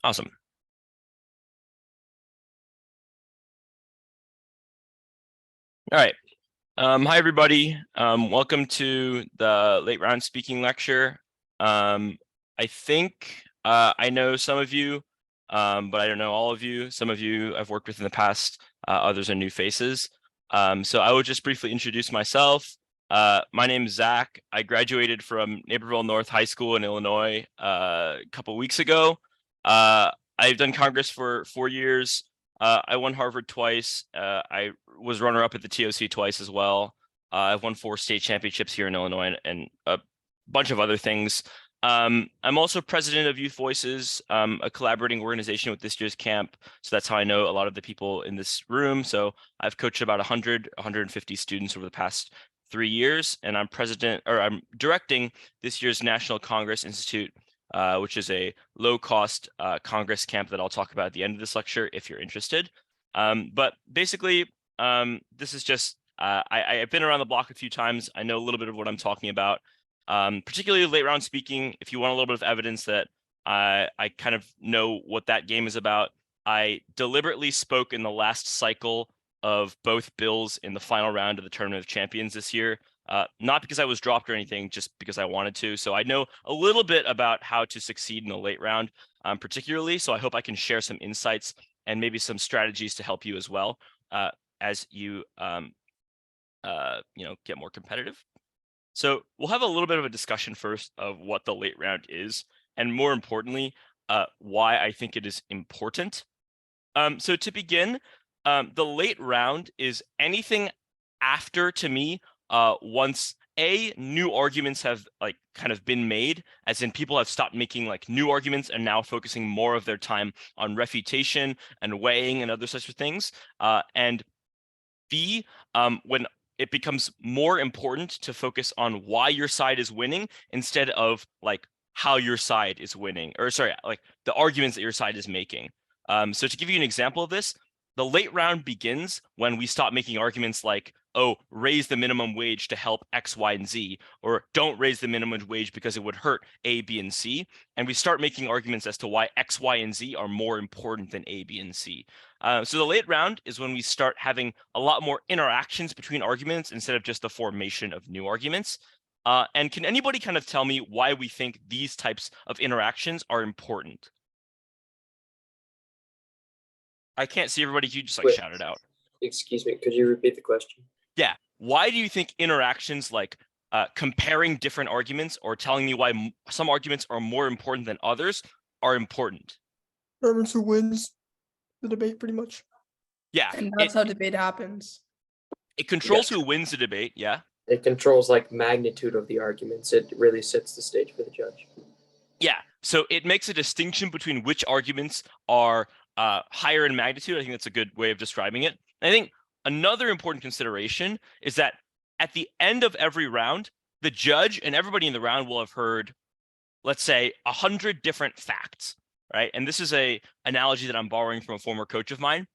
Awesome. All right. Hi, everybody. Welcome to the late round speaking lecture. I think I know some of you, but I don't know all of you. Some of you I've worked with in the past, others are new faces. So I will just briefly introduce myself. My name is Zach. I graduated from Naperville North High School in Illinois a couple weeks ago. I've done Congress for 4 years. I won Harvard twice. I was runner-up at the TOC twice as well. I've won 4 state championships here in Illinois and a bunch of other things. I'm also president of Youth Voices, a collaborating organization with this year's camp. So that's how I know a lot of the people in this room. So I've coached about 150 students over the past 3 years, and I'm directing this year's National Congress Institute, which is a low-cost Congress camp that I'll talk about at the end of this lecture if you're interested. But basically, this is just, I've been around the block a few times. I know a little bit of what I'm talking about, particularly late round speaking. If you want a little bit of evidence that I kind of know what that game is about, I deliberately spoke in the last cycle of both bills in the final round of the Tournament of Champions this year. Not because I was dropped or anything, just because I wanted to. So I know a little bit about how to succeed in the late round, particularly. So I hope I can share some insights and maybe some strategies to help you as well, as you get more competitive. So we'll have a little bit of a discussion first of what the late round is, and more importantly, why I think it is important. So to begin, the late round is anything after, to me, once new arguments have kind of been made, as in people have stopped making new arguments and now focusing more of their time on refutation and weighing and other such things. And B, when it becomes more important to focus on why your side is winning instead of how your side is winning, or sorry, the arguments that your side is making. So to give you an example of this, the late round begins when we stop making arguments like, oh, raise the minimum wage to help X, Y, and Z, or don't raise the minimum wage because it would hurt A, B, and C. And we start making arguments as to why X, Y, and Z are more important than A, B, and C. So the late round is when we start having a lot more interactions between arguments instead of just the formation of new arguments. And can anybody kind of tell me why we think these types of interactions are important? I can't see everybody. You just Wait, shout it out. excuse me, could you repeat the question? Yeah. Why do you think interactions like comparing different arguments or telling me why some arguments are more important than others are important? Determines who wins the debate, pretty much. Yeah. And that's how debate happens. It controls who wins the debate. Yeah. It controls magnitude of the arguments. It really sets the stage for the judge. Yeah. So it makes a distinction between which arguments are higher in magnitude. I think that's a good way of describing it. And I think another important consideration is that at the end of every round, the judge and everybody in the round will have heard, let's say, 100 different facts, right? And this is a analogy that I'm borrowing from a former coach of mine.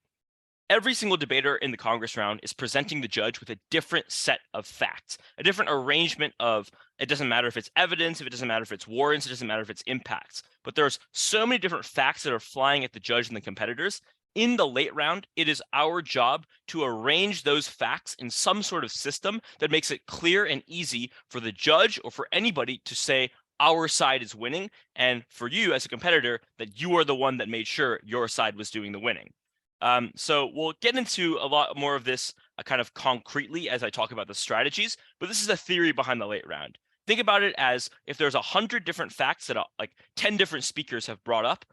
Every single debater in the Congress round is presenting the judge with a different set of facts, a different arrangement of, it doesn't matter if it's evidence, if it doesn't matter if it's warrants, it doesn't matter if it's impacts, but there's so many different facts that are flying at the judge and the competitors. In the late round, it is our job to arrange those facts in some sort of system that makes it clear and easy for the judge or for anybody to say, our side is winning, and for you as a competitor, that you are the one that made sure your side was doing the winning. So we'll get into a lot more of this kind of concretely as I talk about the strategies, but this is a theory behind the late round. Think about it as if there's 100 different facts that 10 different speakers have brought up.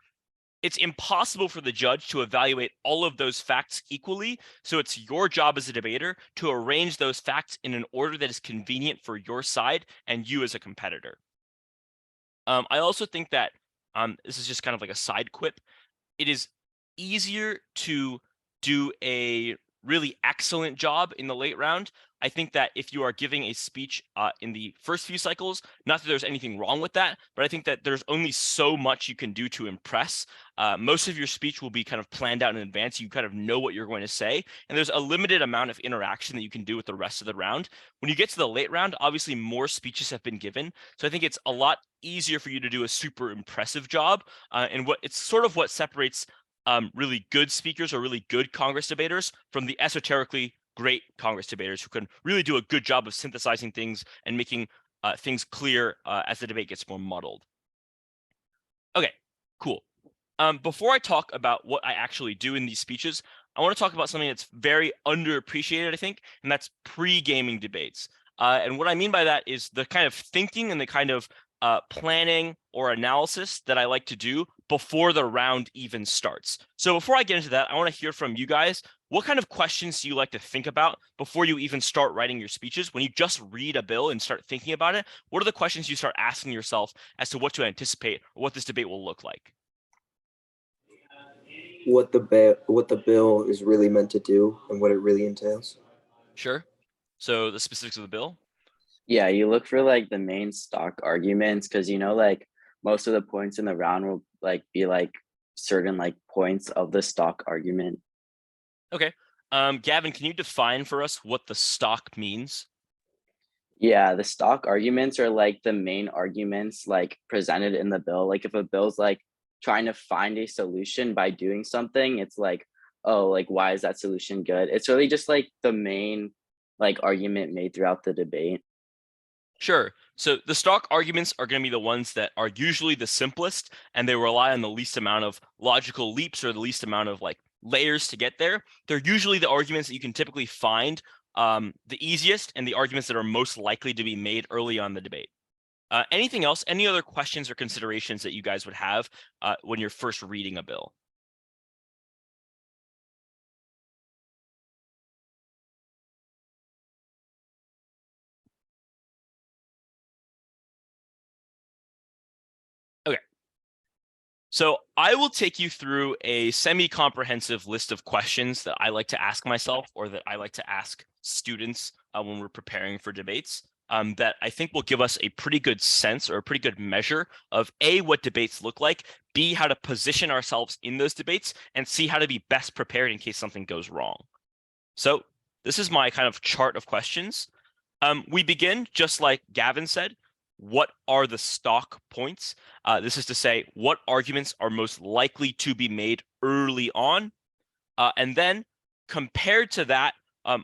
It's impossible for the judge to evaluate all of those facts equally, so it's your job as a debater to arrange those facts in an order that is convenient for your side and you as a competitor. I also think that this is just kind of like a side quip. It is easier to do a really excellent job in the late round I think that if you are giving a speech in the first few cycles, not that there's anything wrong with that, but I think that there's only so much you can do to impress. Most of your speech will be kind of planned out in advance. You kind of know what you're going to say, and there's a limited amount of interaction that you can do with the rest of the round. When you get to the late round, obviously more speeches have been given, so I think it's a lot easier for you to do a super impressive job, and it's sort of what separates really good speakers or really good Congress debaters from the esoterically great Congress debaters who can really do a good job of synthesizing things and making things clear as the debate gets more muddled. Okay, cool. Before I talk about what I actually do in these speeches, I want to talk about something that's very underappreciated, I think, and that's pre-gaming debates. And what I mean by that is the kind of thinking and the kind of planning or analysis that I like to do before the round even starts. So before I get into that, I want to hear from you guys. What kind of questions do you like to think about before you even start writing your speeches? When you just read a bill and start thinking about it, what are the questions you start asking yourself as to what to anticipate or what this debate will look like? What the bill is really meant to do and what it really entails. Sure. So the specifics of the bill. Yeah, you look for like the main stock arguments because like most of the points in the round will be certain points of the stock argument. Okay. Gavin, can you define for us what the stock means? Yeah, the stock arguments are the main arguments presented in the bill. Like if a bill's trying to find a solution by doing something, it's oh, why is that solution good? It's really just the main argument made throughout the debate. Sure. So the stock arguments are going to be the ones that are usually the simplest, and they rely on the least amount of logical leaps or the least amount of layers to get there. They're usually the arguments that you can typically find the easiest and the arguments that are most likely to be made early on the debate. Anything else? Any other questions or considerations that you guys would have when you're first reading a bill? Okay. So I will take you through a semi-comprehensive list of questions that I like to ask myself or that I like to ask students when we're preparing for debates. That I think will give us a pretty good sense or a pretty good measure of A, what debates look like, B, how to position ourselves in those debates, and C, how to be best prepared in case something goes wrong. So this is my kind of chart of questions. We begin, just like Gavin said, what are the stock points? This is to say, what arguments are most likely to be made early on? And then compared to that,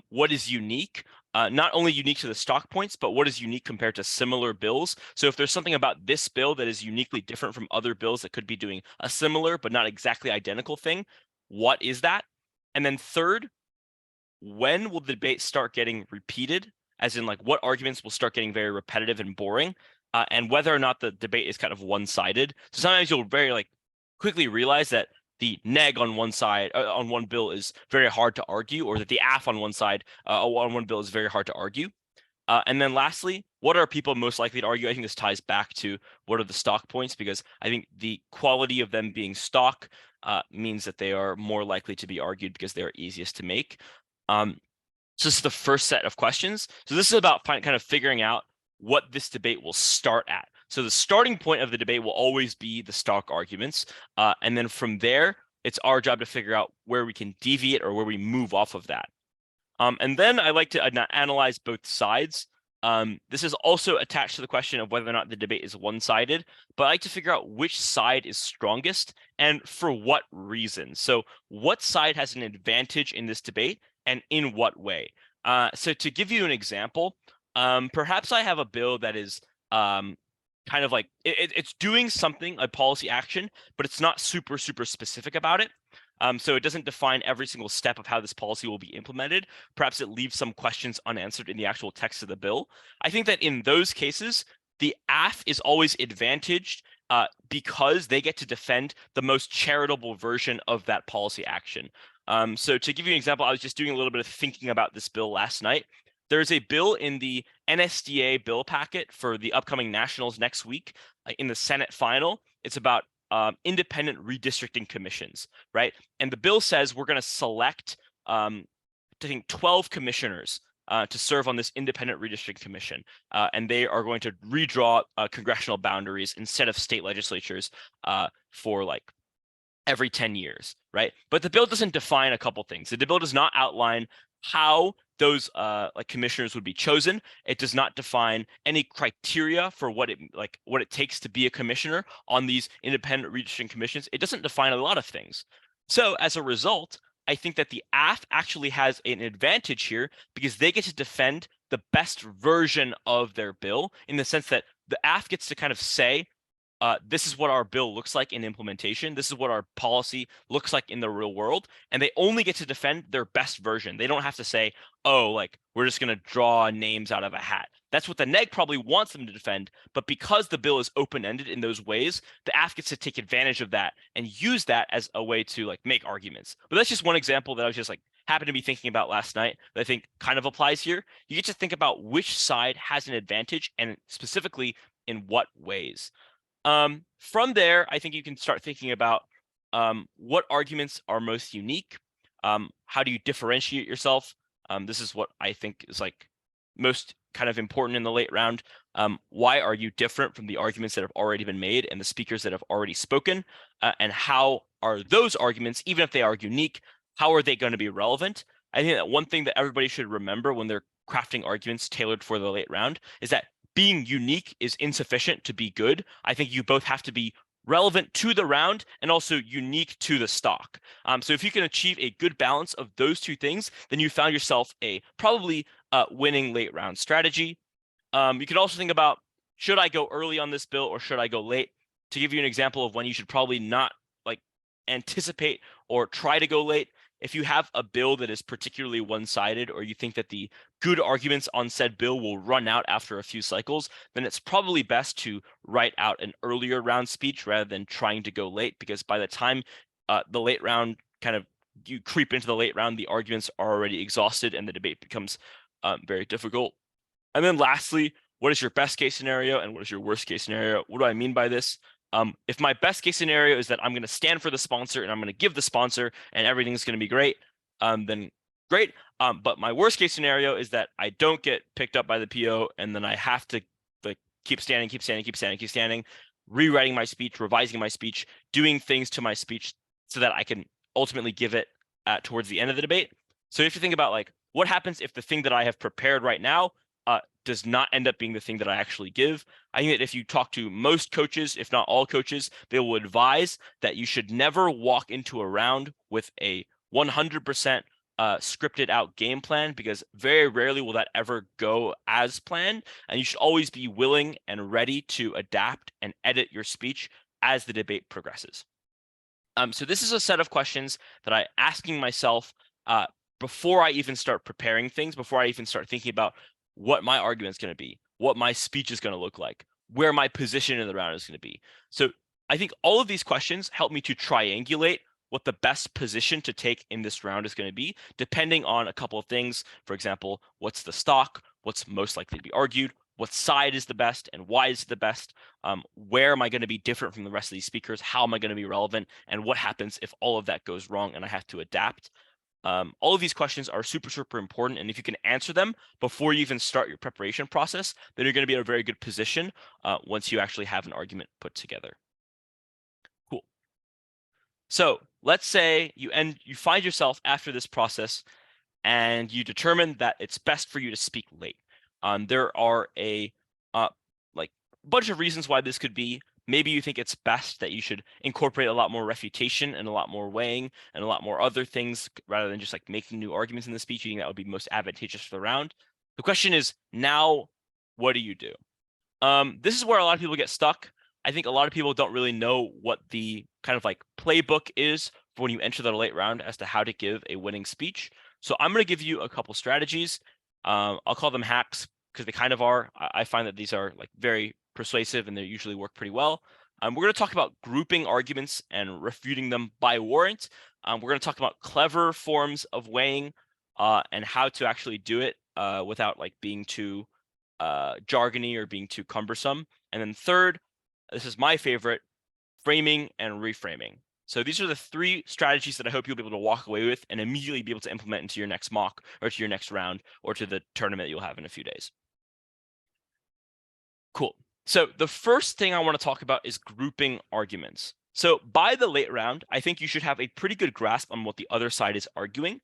what is unique? Not only unique to the stock points, but what is unique compared to similar bills. So if there's something about this bill that is uniquely different from other bills that could be doing a similar but not exactly identical thing, what is that? And then third, when will the debate start getting repeated? As in what arguments will start getting very repetitive and boring, and whether or not the debate is kind of one-sided. So sometimes you'll very quickly realize that the neg on one side on one bill is very hard to argue, or that the af on one side on one bill is very hard to argue. And then lastly, what are people most likely to argue? I think this ties back to what are the stock points, because I think the quality of them being stock means that they are more likely to be argued because they are easiest to make. So this is the first set of questions. So this is about kind of figuring out what this debate will start at. So the starting point of the debate will always be the stock arguments. And then from there, it's our job to figure out where we can deviate or where we move off of that. And then I like to analyze both sides. This is also attached to the question of whether or not the debate is one-sided, but I like to figure out which side is strongest and for what reason. So what side has an advantage in this debate and in what way? So to give you an example, perhaps I have a bill that is kind of it's doing something, a policy action, but it's not super specific about it. So it doesn't define every single step of how this policy will be implemented. Perhaps it leaves some questions unanswered in the actual text of the bill. I think that in those cases, the AF is always advantaged because they get to defend the most charitable version of that policy action. So to give you an example, I was just doing a little bit of thinking about this bill last night. There's a bill in the NSDA bill packet for the upcoming nationals next week in the Senate final. It's about independent redistricting commissions, right? And the bill says we're going to select, I think, 12 commissioners to serve on this independent redistricting commission, and they are going to redraw congressional boundaries instead of state legislatures for like every 10 years, right? But the bill doesn't define a couple things. The bill does not outline how those like commissioners would be chosen. It does not define any criteria for what it takes to be a commissioner on these independent redistricting commissions. It doesn't define a lot of things. So as a result, I think that the AF actually has an advantage here because they get to defend the best version of their bill, in the sense that the AF gets to kind of say, this is what our bill looks like in implementation. This is what our policy looks like in the real world. And they only get to defend their best version. They don't have to say, oh, like, we're just going to draw names out of a hat. That's what the neg probably wants them to defend. But because the bill is open-ended in those ways, the AF gets to take advantage of that and use that as a way to like make arguments. But that's just one example that I was just like happened to be thinking about last night that I think kind of applies here. You get to think about which side has an advantage and specifically in what ways. From there, I think you can start thinking about what arguments are most unique. How do you differentiate yourself? This is what I think is like most kind of important in the late round. Why are you different from the arguments that have already been made and the speakers that have already spoken? And how are those arguments, even if they are unique, how are they going to be relevant? I think that one thing that everybody should remember when they're crafting arguments tailored for the late round is that being unique is insufficient to be good. I think you both have to be relevant to the round and also unique to the stock. So if you can achieve a good balance of those two things, then you found yourself a probably winning late round strategy. You can also think about, should I go early on this bill or should I go late? To give you an example of when you should probably not like anticipate or try to go late, if you have a bill that is particularly one-sided, or you think that the good arguments on said bill will run out after a few cycles, then it's probably best to write out an earlier round speech rather than trying to go late, because by the time the late round you creep into the late round, the arguments are already exhausted and the debate becomes very difficult. And then lastly, what is your best case scenario and what is your worst case scenario? What do I mean by this? If my best case scenario is that I'm going to stand for the sponsor and I'm going to give the sponsor and everything's going to be great, then great. But my worst case scenario is that I don't get picked up by the PO and then I have to like keep standing, rewriting my speech, revising my speech, doing things to my speech so that I can ultimately give it towards the end of the debate. So if you think about like what happens if the thing that I have prepared right now does not end up being the thing that I actually give. I think that if you talk to most coaches, if not all coaches, they will advise that you should never walk into a round with a 100% scripted out game plan, because very rarely will that ever go as planned. And you should always be willing and ready to adapt and edit your speech as the debate progresses. So this is a set of questions that I'm asking myself before I even start preparing things, before I even start thinking about what my argument is going to be, what my speech is going to look like, where my position in the round is going to be. So I think all of these questions help me to triangulate what the best position to take in this round is going to be, depending on a couple of things. For example, what's the stock, what's most likely to be argued, what side is the best and why is it the best, where am I going to be different from the rest of these speakers, how am I going to be relevant, and what happens if all of that goes wrong and I have to adapt. All of these questions are super, super important. And if you can answer them before you even start your preparation process, then you're going to be in a very good position once you actually have an argument put together. Cool. So let's say you find yourself after this process and you determine that it's best for you to speak late. There are a bunch of reasons why this could be. Maybe you think it's best that you should incorporate a lot more refutation and a lot more weighing and a lot more other things rather than just like making new arguments in the speech. You think that would be most advantageous for the round. The question is now, what do you do? This is where a lot of people get stuck. I think a lot of people don't really know what the kind of like playbook is for when you enter the late round as to how to give a winning speech. So I'm going to give you a couple strategies. I'll call them hacks because they kind of are. I find that these are like very persuasive and they usually work pretty well. We're going to talk about grouping arguments and refuting them by warrant. We're going to talk about clever forms of weighing and how to actually do it without like being too jargony or being too cumbersome. And then third, this is my favorite, framing and reframing. So these are the 3 strategies that I hope you'll be able to walk away with and immediately be able to implement into your next mock or to your next round or to the tournament you'll have in a few days. Cool. So the first thing I want to talk about is grouping arguments. So by the late round, I think you should have a pretty good grasp on what the other side is arguing,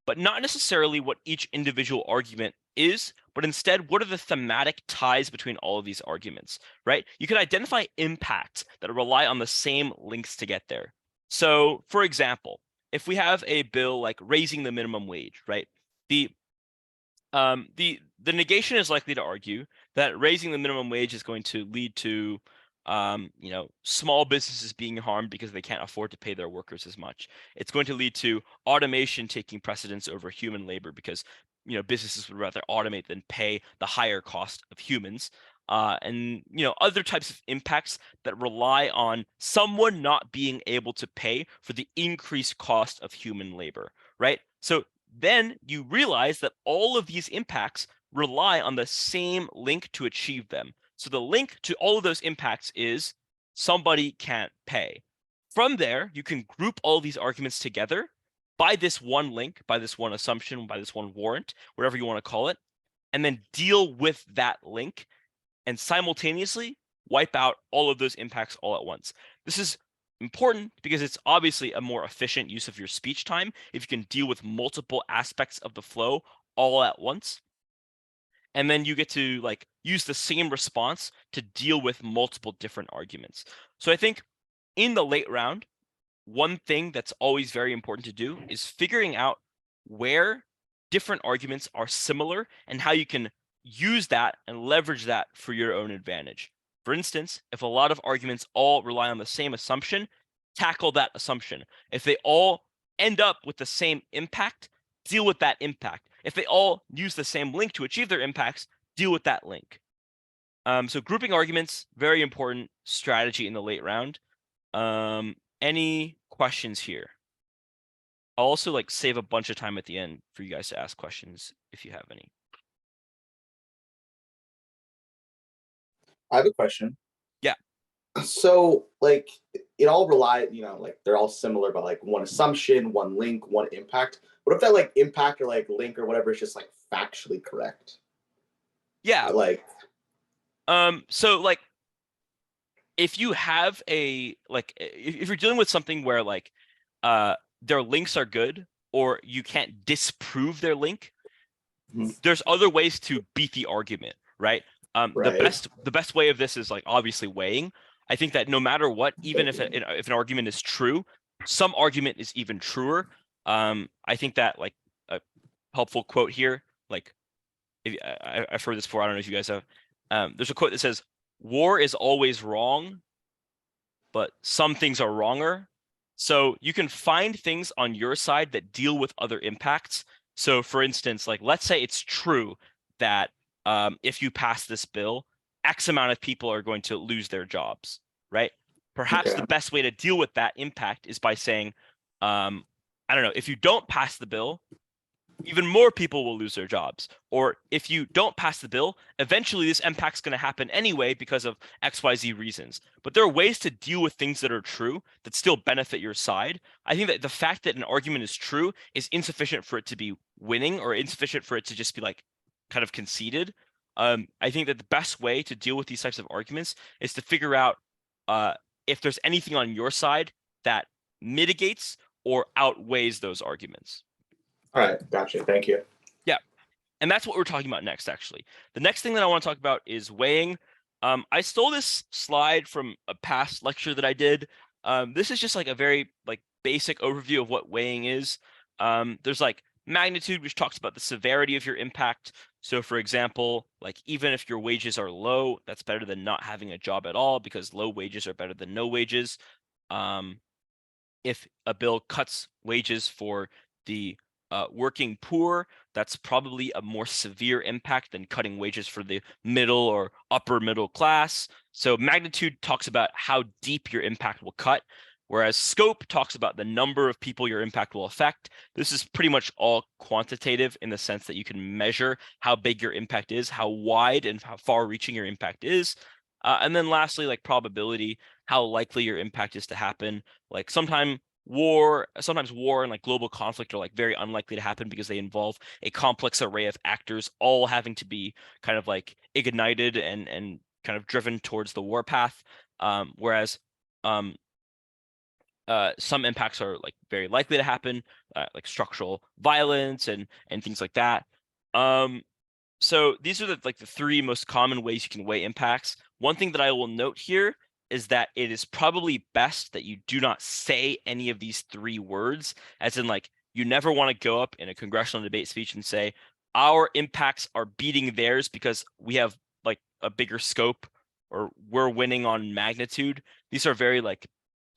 but not necessarily what each individual argument is, but instead, what are the thematic ties between all of these arguments, right? You can identify impacts that rely on the same links to get there. So for example, if we have a bill like raising the minimum wage, right? The negation is likely to argue that raising the minimum wage is going to lead to small businesses being harmed because they can't afford to pay their workers as much. It's going to lead to automation taking precedence over human labor because businesses would rather automate than pay the higher cost of humans. And other types of impacts that rely on someone not being able to pay for the increased cost of human labor, right? So then you realize that all of these impacts rely on the same link to achieve them. So the link to all of those impacts is somebody can't pay. From there, you can group all these arguments together by this one link, by this one assumption, by this one warrant, whatever you want to call it, and then deal with that link and simultaneously wipe out all of those impacts all at once. This is important because it's obviously a more efficient use of your speech time if you can deal with multiple aspects of the flow all at once. And then you get to use the same response to deal with multiple different arguments. So I think in the late round, one thing that's always very important to do is figuring out where different arguments are similar and how you can use that and leverage that for your own advantage. For instance, if a lot of arguments all rely on the same assumption, tackle that assumption. If they all end up with the same impact, deal with that impact. If they all use the same link to achieve their impacts, deal with that link. So grouping arguments, very important strategy in the late round. Any questions here? I'll also save a bunch of time at the end for you guys to ask questions if you have any. I have a question. Yeah. So it all relies, they're all similar, but one assumption, one link, one impact. What if that impact or link or whatever is just factually correct? Yeah. So if you have if you're dealing with something where their links are good or you can't disprove their link, there's other ways to beat the argument, right? Right. The best way of this is obviously weighing. I think that no matter what, even if an argument is true, some argument is even truer. I think that a helpful quote here, I've heard this before. I don't know if you guys have. There's a quote that says, "War is always wrong, but some things are wronger." So you can find things on your side that deal with other impacts. So for instance, let's say it's true that if you pass this bill, X amount of people are going to lose their jobs, right? Perhaps the best way to deal with that impact is by saying, I don't know, if you don't pass the bill, even more people will lose their jobs. Or if you don't pass the bill, eventually this impact's going to happen anyway because of XYZ reasons. But there are ways to deal with things that are true that still benefit your side. I think that the fact that an argument is true is insufficient for it to be winning or insufficient for it to just be kind of conceded. I think that the best way to deal with these types of arguments is to figure out if there's anything on your side that mitigates or outweighs those arguments. All right, gotcha. Thank you. Yeah, and that's what we're talking about next, actually. The next thing that I want to talk about is weighing. I stole this slide from a past lecture that I did. This is just a very basic overview of what weighing is. There's magnitude, which talks about the severity of your impact. So for example, even if your wages are low, that's better than not having a job at all because low wages are better than no wages. If a bill cuts wages for the working poor, that's probably a more severe impact than cutting wages for the middle or upper middle class. So magnitude talks about how deep your impact will cut, whereas scope talks about the number of people your impact will affect. This is pretty much all quantitative in the sense that you can measure how big your impact is, how wide and how far reaching your impact is. And then lastly, probability, how likely your impact is to happen. Like sometimes war and like global conflict are like very unlikely to happen because they involve a complex array of actors all having to be kind of like ignited and kind of driven towards the war path. Whereas some impacts are like very likely to happen, like structural violence and things like that. So these are the three most common ways you can weigh impacts. One thing that I will note here is that it is probably best that you do not say any of these three words, as in like you never want to go up in a congressional debate speech and say our impacts are beating theirs because we have like a bigger scope or we're winning on magnitude. These are very like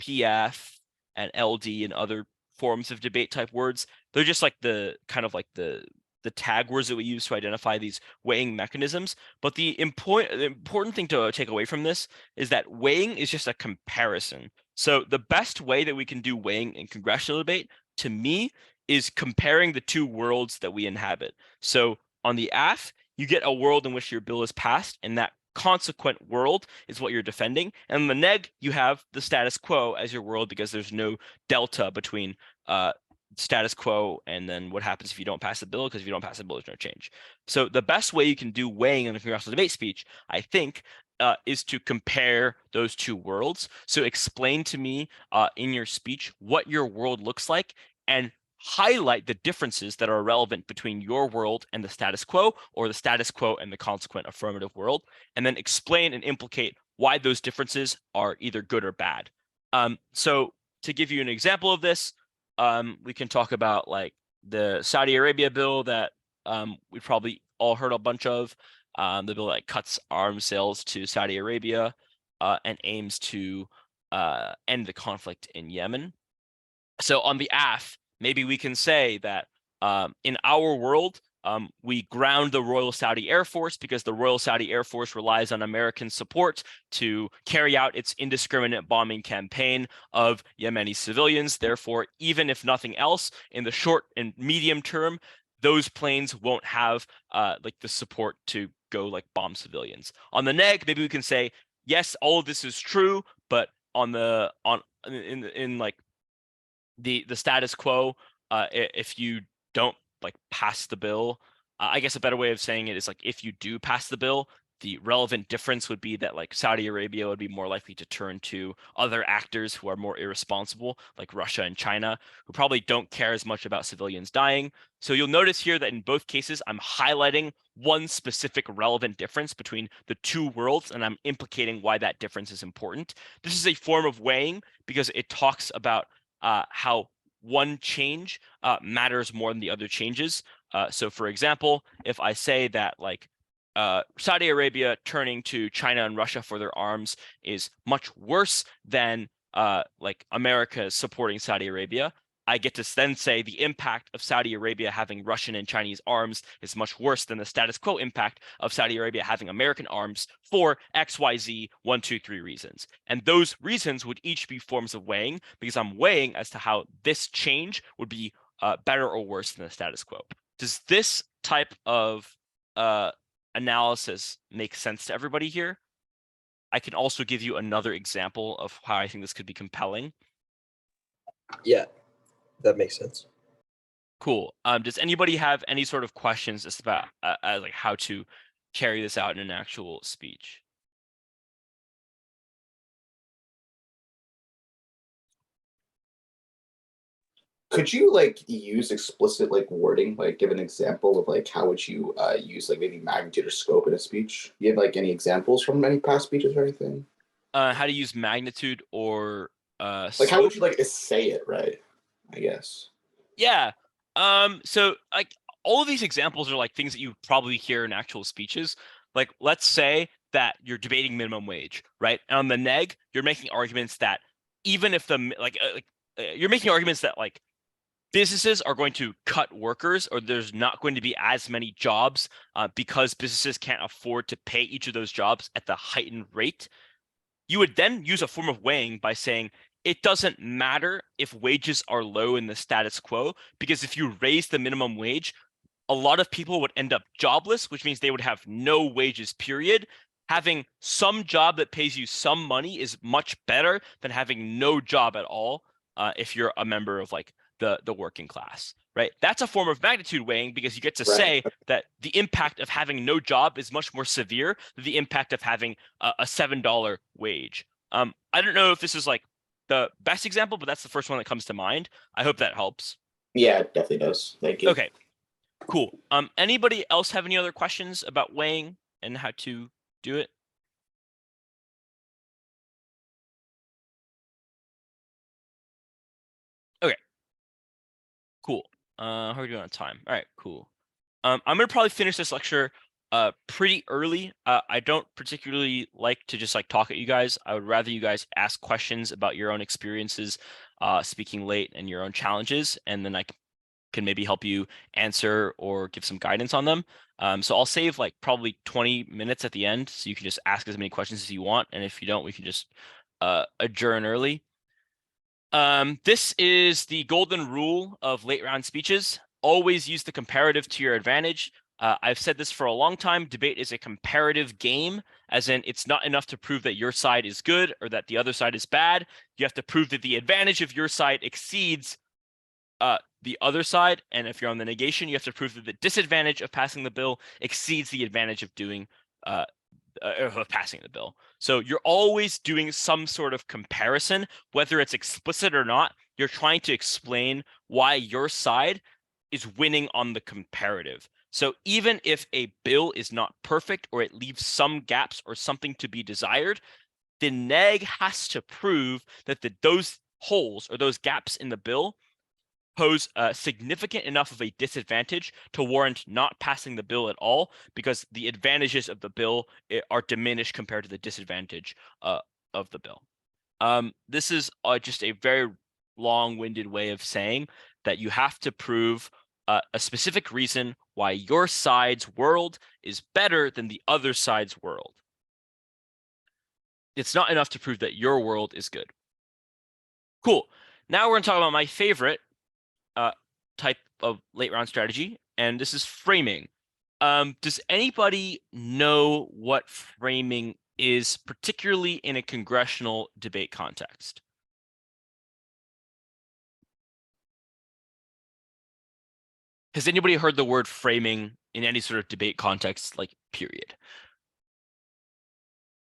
PF and LD and other forms of debate type words. They're just like the kind of like the tag words that we use to identify these weighing mechanisms. But the important thing to take away from this is that weighing is just a comparison. So the best way that we can do weighing in congressional debate, to me, is comparing the two worlds that we inhabit. So on the AF, you get a world in which your bill is passed, and that consequent world is what you're defending. And on the neg, you have the status quo as your world because there's no delta between status quo and then what happens if you don't pass the bill, because if you don't pass the bill, there's no change. So the best way you can do weighing in a congressional debate speech, I think, is to compare those two worlds. So explain to me in your speech what your world looks like and highlight the differences that are relevant between your world and the status quo, or the status quo and the consequent affirmative world, and then explain and implicate why those differences are either good or bad. So to give you an example of this, we can talk about like the Saudi Arabia bill that we probably all heard a bunch of, the bill that cuts arms sales to Saudi Arabia and aims to end the conflict in Yemen. So on the AF, maybe we can say that in our world, we ground the Royal Saudi Air Force because the Royal Saudi Air Force relies on American support to carry out its indiscriminate bombing campaign of Yemeni civilians. Therefore, even if nothing else, in the short and medium term, those planes won't have like the support to go like bomb civilians. On the neg, maybe we can say, yes, all of this is true, but in like the status quo, if you don't like pass the bill, I guess a better way of saying it is like if you do pass the bill, the relevant difference would be that like Saudi Arabia would be more likely to turn to other actors who are more irresponsible, like Russia and China, who probably don't care as much about civilians dying. So you'll notice here that in both cases, I'm highlighting one specific relevant difference between the two worlds, and I'm implicating why that difference is important. This is a form of weighing because it talks about how one change matters more than the other changes. So for example, if I say that like Saudi Arabia turning to China and Russia for their arms is much worse than like America supporting Saudi Arabia, I get to then say the impact of Saudi Arabia having Russian and Chinese arms is much worse than the status quo impact of Saudi Arabia having American arms for XYZ 1, 2, 3 reasons. And those reasons would each be forms of weighing because I'm weighing as to how this change would be better or worse than the status quo. Does this type of analysis make sense to everybody here? I can also give you another example of how I think this could be compelling. Yeah, that makes sense. Cool. Does anybody have any sort of questions just about like how to carry this out in an actual speech? Could you like use explicit like wording, like give an example of like how would you use like maybe magnitude or scope in a speech? You have like any examples from any past speeches or anything? How to use magnitude or like how would you like say it, right? I guess. Yeah. So like all of these examples are like things that you probably hear in actual speeches. Like let's say that you're debating minimum wage, right? And on the neg, you're making arguments that even if you're making arguments that like businesses are going to cut workers, or there's not going to be as many jobs because businesses can't afford to pay each of those jobs at the heightened rate. You would then use a form of weighing by saying it doesn't matter if wages are low in the status quo, because if you raise the minimum wage, a lot of people would end up jobless, which means they would have no wages, period. having some job that pays you some money is much better than having no job at all if you're a member of like the working class, right? That's a form of magnitude weighing because you get to say that the impact of having no job is much more severe than the impact of having a $7 wage. I don't know if this is like the best example, but that's the first one that comes to mind. I hope that helps. Yeah, it definitely does. Thank you. Okay, cool. Anybody else have any other questions about weighing and how to do it? Okay, cool. How are we doing on time? All right, cool. I'm gonna probably finish this lecture pretty early. I don't particularly like to just like talk at you guys. I would rather you guys ask questions about your own experiences speaking late and your own challenges, and then I can maybe help you answer or give some guidance on them. So I'll save like probably 20 minutes at the end, so you can just ask as many questions as you want, and if you don't, we can just adjourn early. This is the golden rule of late round speeches. Always use the comparative to your advantage. I've said this for a long time. Debate is a comparative game, as in it's not enough to prove that your side is good or that the other side is bad. You have to prove that the advantage of your side exceeds the other side. And if you're on the negation, you have to prove that the disadvantage of passing the bill exceeds the advantage of doing of passing the bill. So you're always doing some sort of comparison, whether it's explicit or not. You're trying to explain why your side is winning on the comparative. So even if a bill is not perfect or it leaves some gaps or something to be desired, the neg has to prove that those holes or those gaps in the bill pose significant enough of a disadvantage to warrant not passing the bill at all, because the advantages of the bill are diminished compared to the disadvantage of the bill. This is just a very long-winded way of saying that you have to prove a specific reason why your side's world is better than the other side's world. It's not enough to prove that your world is good. Cool. Now we're going to talk about my favorite type of late round strategy, and this is framing. Does anybody know what framing is, particularly in a congressional debate context? Has anybody heard the word framing in any sort of debate context, like period?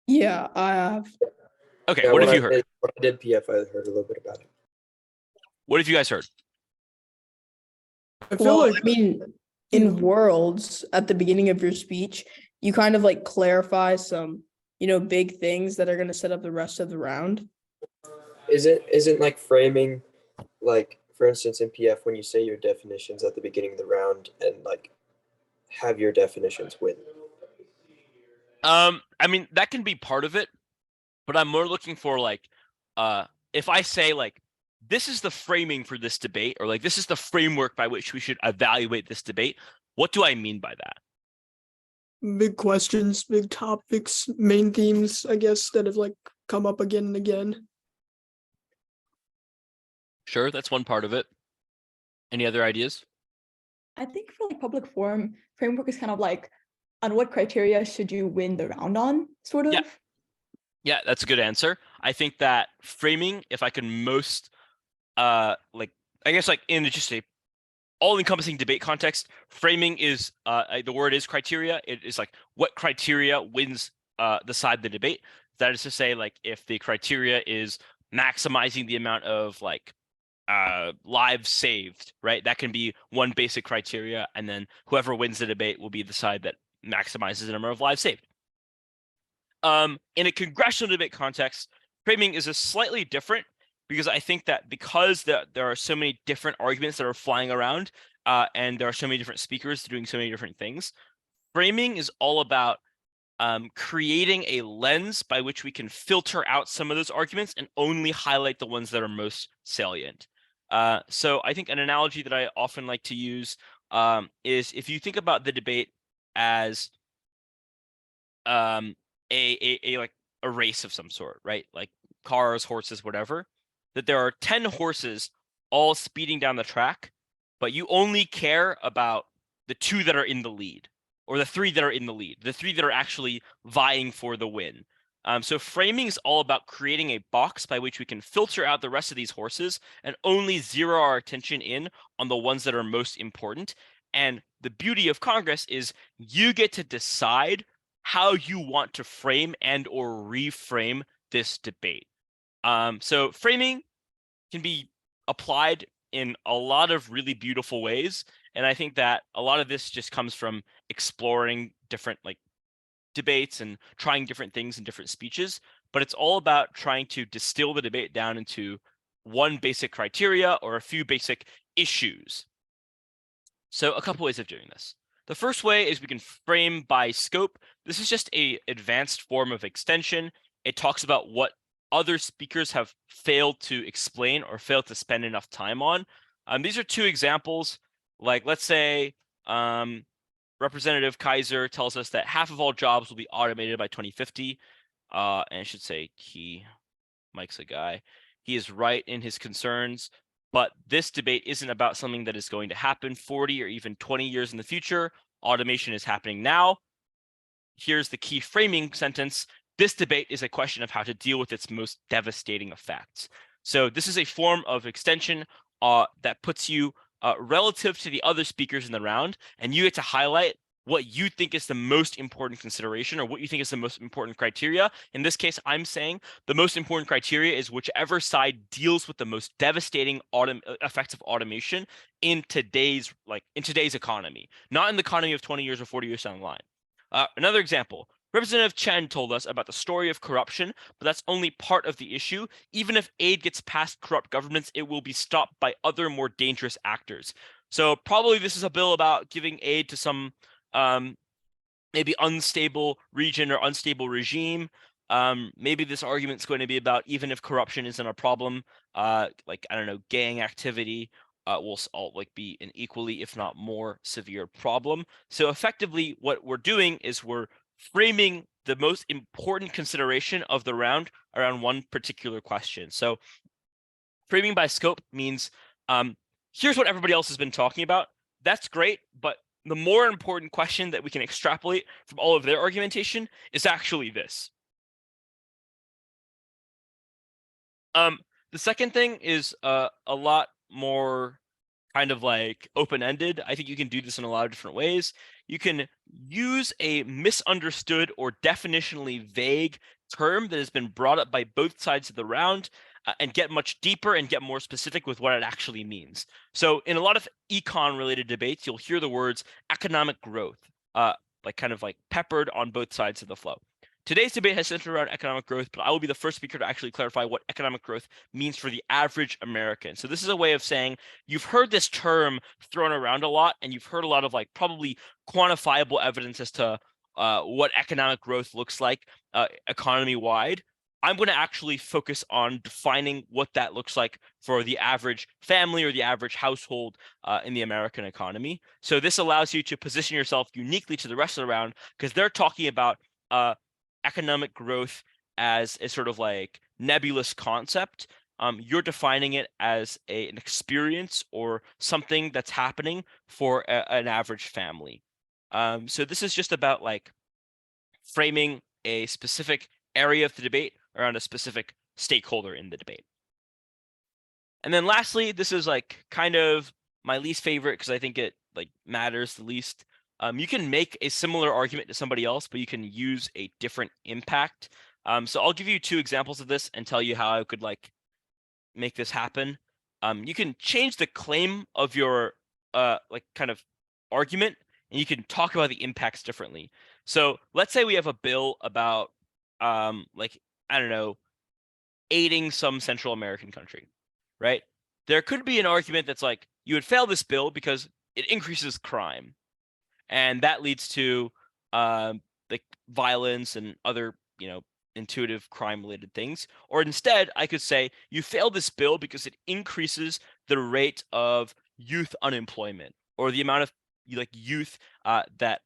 Yeah, I have. Okay, Yeah, what when have you heard? When I did PF, I heard a little bit about it. What have you guys heard? I feel Well, like I mean, in worlds at the beginning of your speech, you kind of like clarify some, big things that are going to set up the rest of the round. Isn't like framing, like for instance in PF when you say your definitions at the beginning of the round and like have your definitions win. I mean, that can be part of it, but I'm more looking for like, if I say like, this is the framing for this debate, or like, this is the framework by which we should evaluate this debate, what do I mean by that? big questions, big topics, main themes, I guess, that have like come up again and again. Sure, that's one part of it. Any other ideas? I think for like public forum, framework is kind of like on what criteria should you win the round on, sort of. Yeah, that's a good answer. I think that framing, if I can most, like, I guess like in just a all-encompassing debate context, framing is, the word is criteria. It is like what criteria wins the side of the debate. That is to say, like, if the criteria is maximizing the amount of like lives saved, right? That can be one basic criteria, and then whoever wins the debate will be the side that maximizes the number of lives saved. In a congressional debate context, framing is a slightly different, because I think that because there are so many different arguments that are flying around, and there are so many different speakers doing so many different things, framing is all about creating a lens by which we can filter out some of those arguments and only highlight the ones that are most salient. So I think an analogy that I often like to use is if you think about the debate as like a race of some sort, right? Like cars, horses, whatever, that there are 10 horses all speeding down the track, but you only care about the 2 that are in the lead. or the three that are in the lead, the three that are actually vying for the win. So framing is all about creating a box by which we can filter out the rest of these horses and only zero our attention in on the ones that are most important. And the beauty of Congress is you get to decide how you want to frame and or reframe this debate. So framing can be applied in a lot of really beautiful ways. And I think that a lot of this just comes from exploring different like debates and trying different things in different speeches, but it's all about trying to distill the debate down into one basic criteria or a few basic issues. So a couple ways of doing this. The first way is we can frame by scope. This is just a advanced form of extension. It talks about what other speakers have failed to explain or failed to spend enough time on. These are two examples. Like, let's say Representative Kaiser tells us that half of all jobs will be automated by 2050. And I should say Mike's a guy. He is right in his concerns, but this debate isn't about something that is going to happen 40 or even 20 years in the future. Automation is happening now. Here's the key framing sentence. This debate is a question of how to deal with its most devastating effects. So this is a form of extension that puts you relative to the other speakers in the round, and you get to highlight what you think is the most important consideration or what you think is the most important criteria. In this case, I'm saying the most important criteria is whichever side deals with the most devastating effects of automation in today's economy, not in the economy of 20 years or 40 years down the line. Another example, Representative Chen told us about the story of corruption, but that's only part of the issue. Even if aid gets past corrupt governments, it will be stopped by other more dangerous actors. So probably this is a bill about giving aid to some maybe unstable region or unstable regime. Maybe this argument is going to be about even if corruption isn't a problem, like, I don't know, gang activity will be an equally, if not more severe problem. So effectively what we're doing is we're framing the most important consideration of the round around one particular question. So framing by scope means here's what everybody else has been talking about. That's great, but the more important question that we can extrapolate from all of their argumentation is actually this. The second thing is a lot more kind of like open-ended. I think you can do this in a lot of different ways. You can use a misunderstood or definitionally vague term that has been brought up by both sides of the round and get much deeper and get more specific with what it actually means. So in a lot of econ-related debates, you'll hear the words economic growth, kind of peppered on both sides of the flow. Today's debate has centered around economic growth, but I will be the first speaker to actually clarify what economic growth means for the average American. So this is a way of saying you've heard this term thrown around a lot, and you've heard a lot of probably quantifiable evidence as to what economic growth looks like economy-wide. I'm going to actually focus on defining what that looks like for the average family or the average household in the American economy. So this allows you to position yourself uniquely to the rest of the round because they're talking about economic growth as a sort of nebulous concept. You're defining it as an experience or something that's happening for an average family. So this is just about framing a specific area of the debate around a specific stakeholder in the debate. And then lastly, this is kind of my least favorite because I think it matters the least. You can make a similar argument to somebody else, but you can use a different impact. So I'll give you two examples of this and tell you how I could make this happen. You can change the claim of your kind of argument, and you can talk about the impacts differently. So let's say we have a bill about I don't know, aiding some Central American country, right? There could be an argument that's you would fail this bill because it increases crime. And that leads to violence and other, intuitive crime-related things. Or instead, I could say you fail this bill because it increases the rate of youth unemployment or the amount of youth that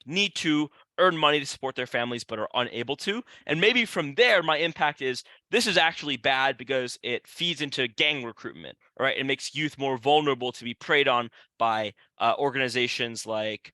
need to earn money to support their families but are unable to. And maybe from there, my impact is this is actually bad because it feeds into gang recruitment, right? It makes youth more vulnerable to be preyed on by organizations like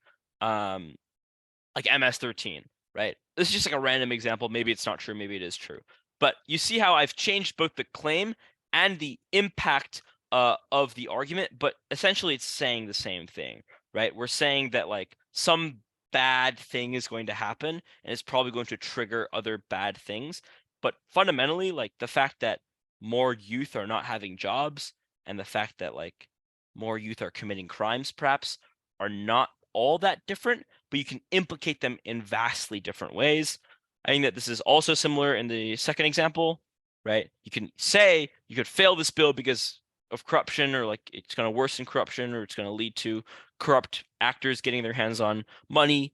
like MS-13, right? This is just like a random example. Maybe it's not true, maybe it is true. But you see how I've changed both the claim and the impact of the argument, but essentially it's saying the same thing, right? We're saying that like some bad thing is going to happen and it's probably going to trigger other bad things. But fundamentally, like the fact that more youth are not having jobs and the fact that like more youth are committing crimes perhaps are not all that different, but you can implicate them in vastly different ways. I think that this is also similar in the second example, right? You can say you could fail this bill because of corruption, or like it's going to worsen corruption, or it's going to lead to corrupt actors getting their hands on money.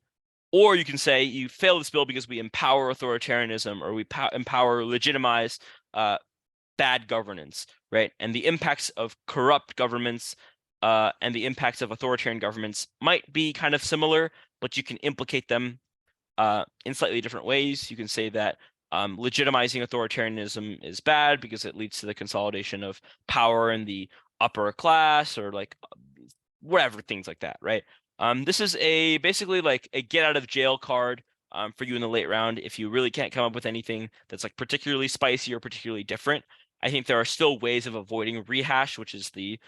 Or you can say you fail this bill because we empower authoritarianism, or we empower legitimize bad governance, right? And the impacts of corrupt governments and the impacts of authoritarian governments might be kind of similar, but you can implicate them in slightly different ways. You can say that legitimizing authoritarianism is bad because it leads to the consolidation of power in the upper class, or like whatever, things like that, right? This is basically like a get out of jail card for you in the late round if you really can't come up with anything that's like particularly spicy or particularly different. I think there are still ways of avoiding rehash, which is the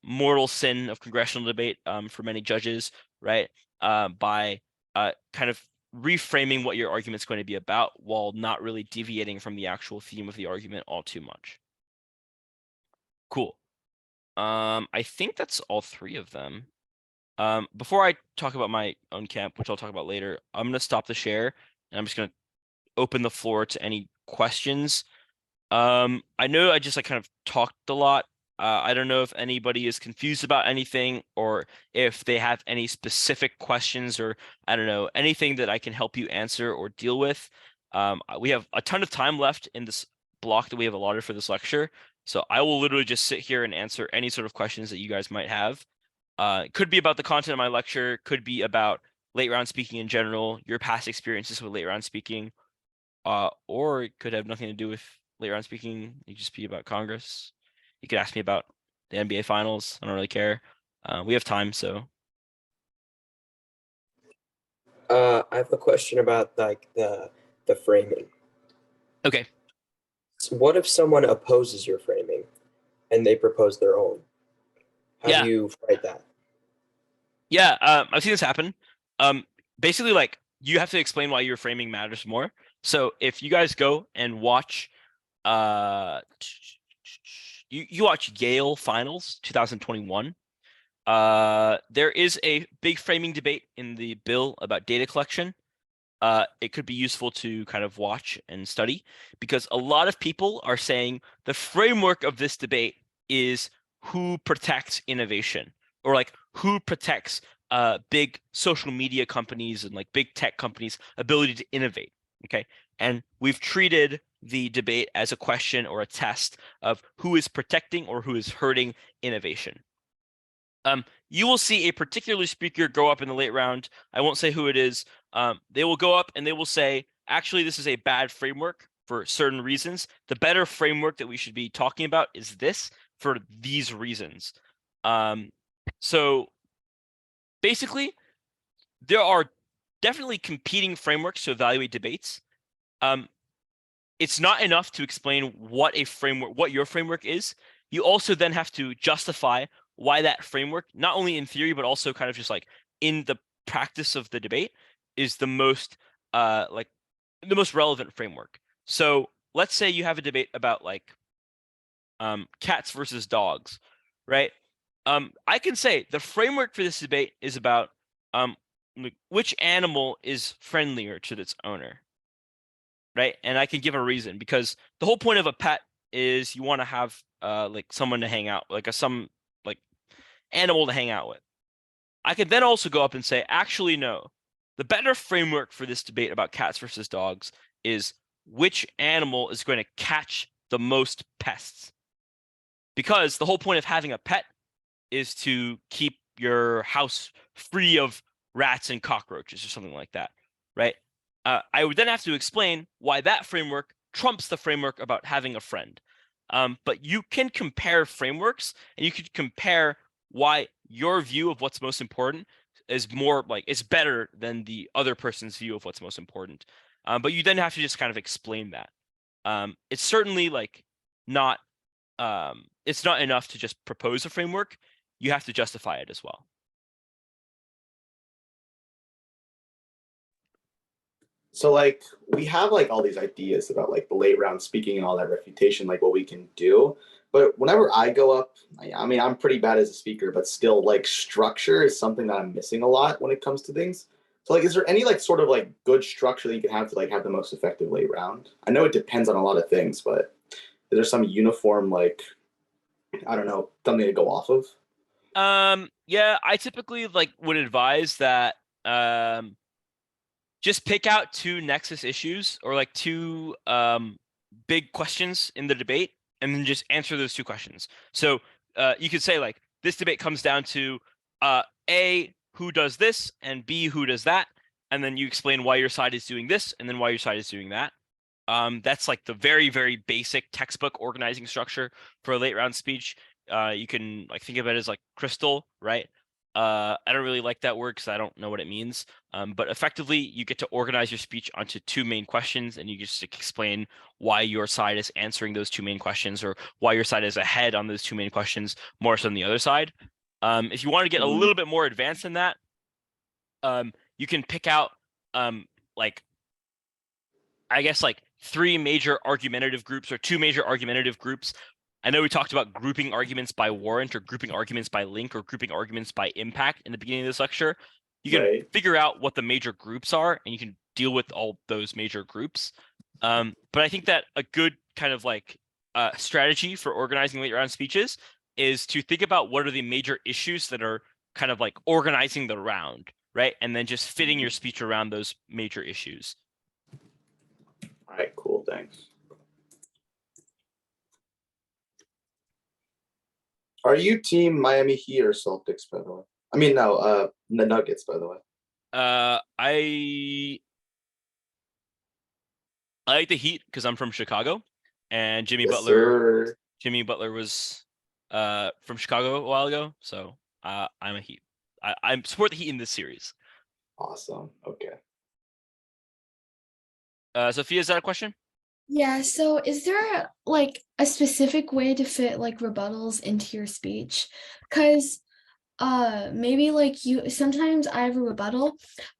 mortal sin of congressional debate for many judges, right? By kind of reframing what your argument's going to be about while not really deviating from the actual theme of the argument all too much. Cool. I think that's all three of them. Before I talk about my own camp, which I'll talk about later, I'm going to stop the share and I'm just going to open the floor to any questions. I know I just like kind of talked a lot. I don't know if anybody is confused about anything, or if they have any specific questions, or I don't know, anything that I can help you answer or deal with. We have a ton of time left in this block that we have allotted for this lecture. So I will literally just sit here and answer any sort of questions that you guys might have. It could be about the content of my lecture, could be about late round speaking in general, your past experiences with late round speaking, or it could have nothing to do with late round speaking. It could just be about Congress. You could ask me about the NBA finals. I don't really care. We have time, so. I have a question about like the framing. Okay. So what if someone opposes your framing and they propose their own? How do you fight that? Yeah, I've seen this happen. Basically, like, you have to explain why your framing matters more. So if you guys go and watch, you watch Yale Finals 2021, there is a big framing debate in the bill about data collection. It could be useful to kind of watch and study, because a lot of people are saying the framework of this debate is who protects innovation, or like who protects big social media companies and like big tech companies' ability to innovate. Okay. And we've treated the debate as a question or a test of who is protecting or who is hurting innovation. You will see a particular speaker go up in the late round. I won't say who it is. They will go up and they will say, actually, this is a bad framework for certain reasons. The better framework that we should be talking about is this for these reasons. So basically, there are definitely competing frameworks to evaluate debates. It's not enough to explain what your framework is. You also then have to justify why that framework, not only in theory, but also kind of just like in the practice of the debate, is the most like the most relevant framework. So let's say you have a debate about like cats versus dogs, right? I can say the framework for this debate is about which animal is friendlier to its owner, right? And I can give a reason, because the whole point of a pet is you want to have like someone to hang out, like some like animal to hang out with. I could then also go up and say, actually, no, the better framework for this debate about cats versus dogs is which animal is going to catch the most pests. Because the whole point of having a pet is to keep your house free of rats and cockroaches or something like that, right? I would then have to explain why that framework trumps the framework about having a friend. But you can compare frameworks, and you could compare why your view of what's most important is more like it's better than the other person's view of what's most important. But you then have to just kind of explain that. It's certainly like not it's not enough to just propose a framework. You have to justify it as well. So like we have like all these ideas about like the late round speaking and all that refutation, like what we can do. But whenever I go up, I mean, I'm pretty bad as a speaker, but still like structure is something that I'm missing a lot when it comes to things. So like, is there any like sort of like good structure that you can have to like have the most effective late round? I know it depends on a lot of things, but is there some uniform, like, I don't know, something to go off of? Yeah, I typically like would advise that just pick out 2 nexus issues or like 2 big questions in the debate and then just answer those 2 questions. So you could say like this debate comes down to A, who does this, and B, who does that, and then you explain why your side is doing this and then why your side is doing that. That's like the very, very basic textbook organizing structure for a late round speech. You can like think of it as like crystal, right? I don't really like that word because I don't know what it means. But effectively, you get to organize your speech onto 2 main questions, and you just explain why your side is answering those 2 main questions, or why your side is ahead on those 2 main questions more so than the other side. If you want to get a little bit more advanced than that, you can pick out like I guess like 3 major argumentative groups or 2 major argumentative groups. I know we talked about grouping arguments by warrant or grouping arguments by link or grouping arguments by impact in the beginning of this lecture. You can figure out what the major groups are and you can deal with all those major groups. But I think that a good kind of like strategy for organizing late round speeches is to think about what are the major issues that are kind of like organizing the round, right? And then just fitting your speech around those major issues. All right, cool, thanks. Are you team Miami Heat or Celtics, by the way? I mean, no, the Nuggets, by the way. I like the Heat because I'm from Chicago, and Jimmy Butler was from Chicago a while ago, so I'm a Heat. I support the Heat in this series. Awesome. Okay. Sophia, is that a question? Yeah, so is there like a specific way to fit like rebuttals into your speech? Because maybe like you sometimes I have a rebuttal,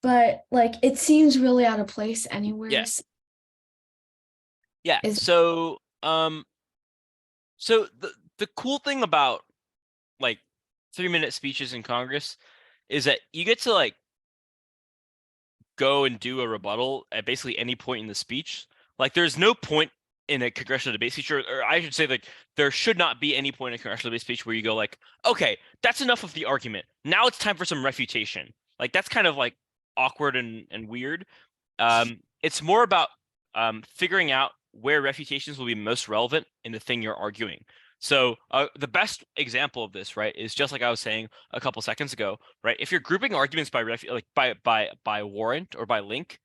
but like it seems really out of place anywhere. Yeah. Yeah. So the cool thing about like 3-minute speeches in Congress is that you get to like go and do a rebuttal at basically any point in the speech. Like there's no point in a congressional debate speech, or I should say like there should not be any point in a congressional debate speech where you go like, okay, that's enough of the argument. Now it's time for some refutation. Like that's kind of like awkward and weird. It's more about figuring out where refutations will be most relevant in the thing you're arguing. So the best example of this, right, is just like I was saying a couple seconds ago, right? If you're grouping arguments by warrant or by link,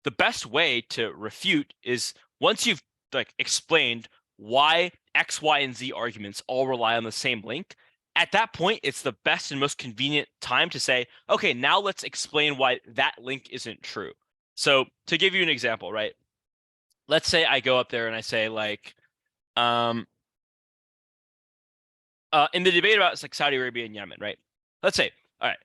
the best way to refute is once you've like explained why X, Y, and Z arguments all rely on the same link. At that point, it's the best and most convenient time to say, okay, now let's explain why that link isn't true. So to give you an example, right? Let's say I go up there and I say like, in the debate about like Saudi Arabia and Yemen, right? Let's say, all right,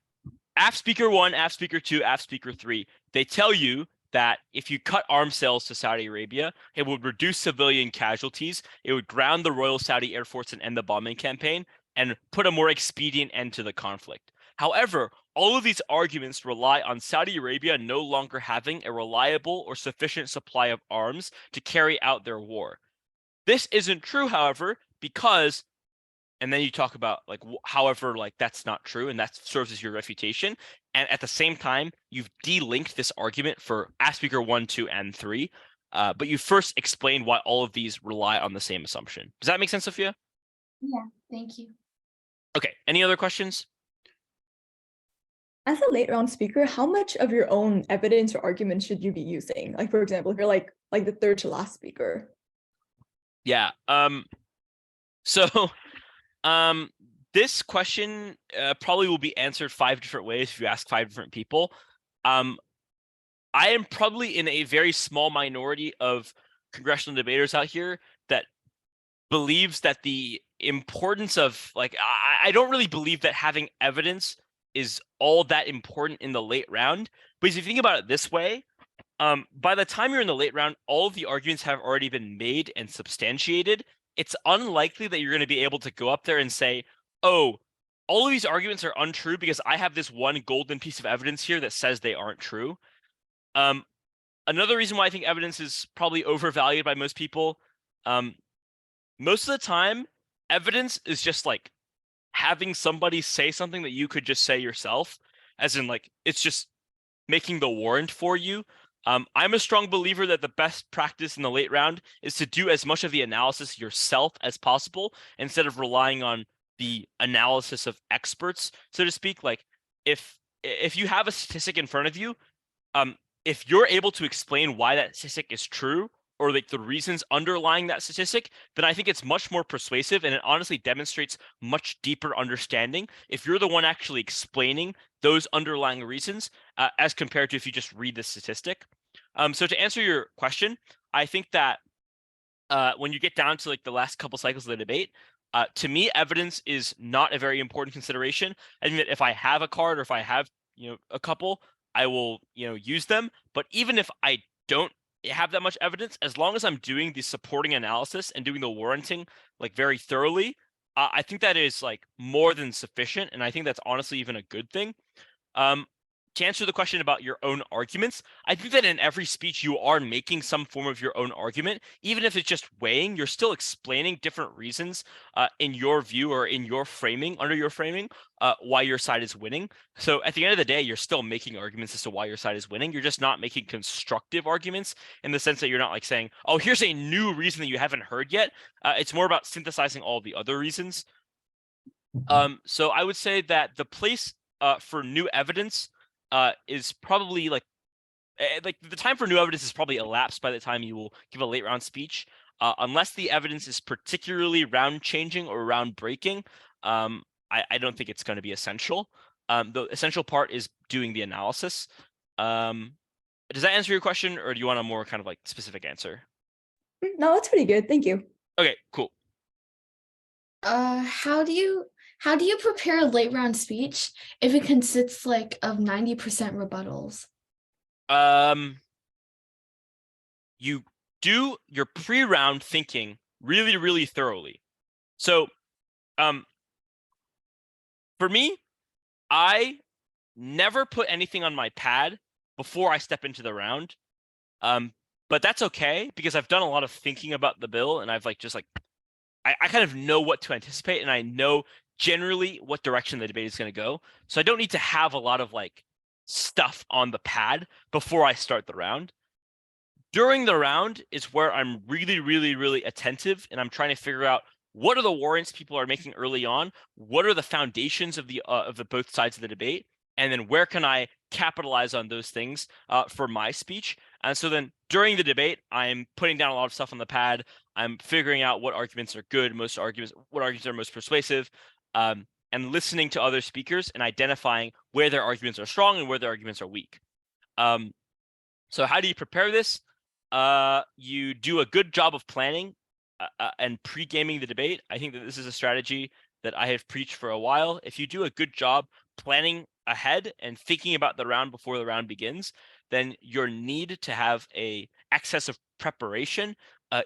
AF Speaker 1, AF Speaker 2, AF Speaker 3, they tell you that if you cut arms sales to Saudi Arabia, it would reduce civilian casualties, it would ground the Royal Saudi Air Force and end the bombing campaign, and put a more expedient end to the conflict. However, all of these arguments rely on Saudi Arabia no longer having a reliable or sufficient supply of arms to carry out their war. This isn't true, however, because, and then you talk about like, however, like that's not true, and that serves as your refutation. And at the same time, you've de-linked this argument for AF Speaker 1, 2, and 3. But you first explained why all of these rely on the same assumption. Does that make sense, Sophia? Yeah, thank you. Okay, any other questions? As a late round speaker, how much of your own evidence or argument should you be using? Like, for example, if you're like the third to last speaker. Yeah. this question probably will be answered 5 different ways if you ask 5 different people. I am probably in a very small minority of congressional debaters out here that believes that the importance of like I don't really believe that having evidence is all that important in the late round. Because if you think about it this way, by the time you're in the late round, all of the arguments have already been made and substantiated. It's unlikely that you're going to be able to go up there and say, oh, all of these arguments are untrue because I have this one golden piece of evidence here that says they aren't true. Another reason why I think evidence is probably overvalued by most people, most of the time, evidence is just like having somebody say something that you could just say yourself, as in like it's just making the warrant for you. I'm a strong believer that the best practice in the late round is to do as much of the analysis yourself as possible instead of relying on the analysis of experts, so to speak. Like if you have a statistic in front of you, if you're able to explain why that statistic is true or like the reasons underlying that statistic, then I think it's much more persuasive and it honestly demonstrates much deeper understanding if you're the one actually explaining those underlying reasons as compared to if you just read the statistic. So to answer your question, I think that when you get down to like the last couple cycles of the debate, to me, evidence is not a very important consideration. I think that if I have a card or if I have, a couple, I will, use them. But even if I don't have that much evidence, as long as I'm doing the supporting analysis and doing the warranting like very thoroughly, I think that is like more than sufficient. And I think that's honestly even a good thing. To answer the question about your own arguments, I think that in every speech you are making some form of your own argument. Even if it's just weighing, you're still explaining different reasons in your view or in your framing, under your framing, why your side is winning. So at the end of the day, you're still making arguments as to why your side is winning. You're just not making constructive arguments in the sense that you're not like saying, oh, here's a new reason that you haven't heard yet. It's more about synthesizing all the other reasons. So I would say that the place for new evidence is probably like the time for new evidence is probably elapsed by the time you will give a late round speech, unless the evidence is particularly round changing or round breaking. I don't think it's going to be essential. The essential part is doing the analysis. Does that answer your question, or do you want a more kind of like specific answer? No, that's pretty good. Thank you. Okay, cool. How do you prepare a late round speech if it consists like of 90% rebuttals? You do your pre-round thinking really, really thoroughly. So, for me, I never put anything on my pad before I step into the round. But that's okay because I've done a lot of thinking about the bill and I've like just like I kind of know what to anticipate and I know generally what direction the debate is going to go. So I don't need to have a lot of like stuff on the pad before I start the round. During the round is where I'm really, really, really attentive and I'm trying to figure out what are the warrants people are making early on, what are the foundations of the both sides of the debate, and then where can I capitalize on those things for my speech. And so then during the debate, I'm putting down a lot of stuff on the pad. I'm figuring out what arguments are good, what arguments are most persuasive, and listening to other speakers and identifying where their arguments are strong and where their arguments are weak. So how do you prepare this? You do a good job of planning and pre-gaming the debate. I think that this is a strategy that I have preached for a while. If you do a good job planning ahead and thinking about the round before the round begins, then your need to have a excess of preparation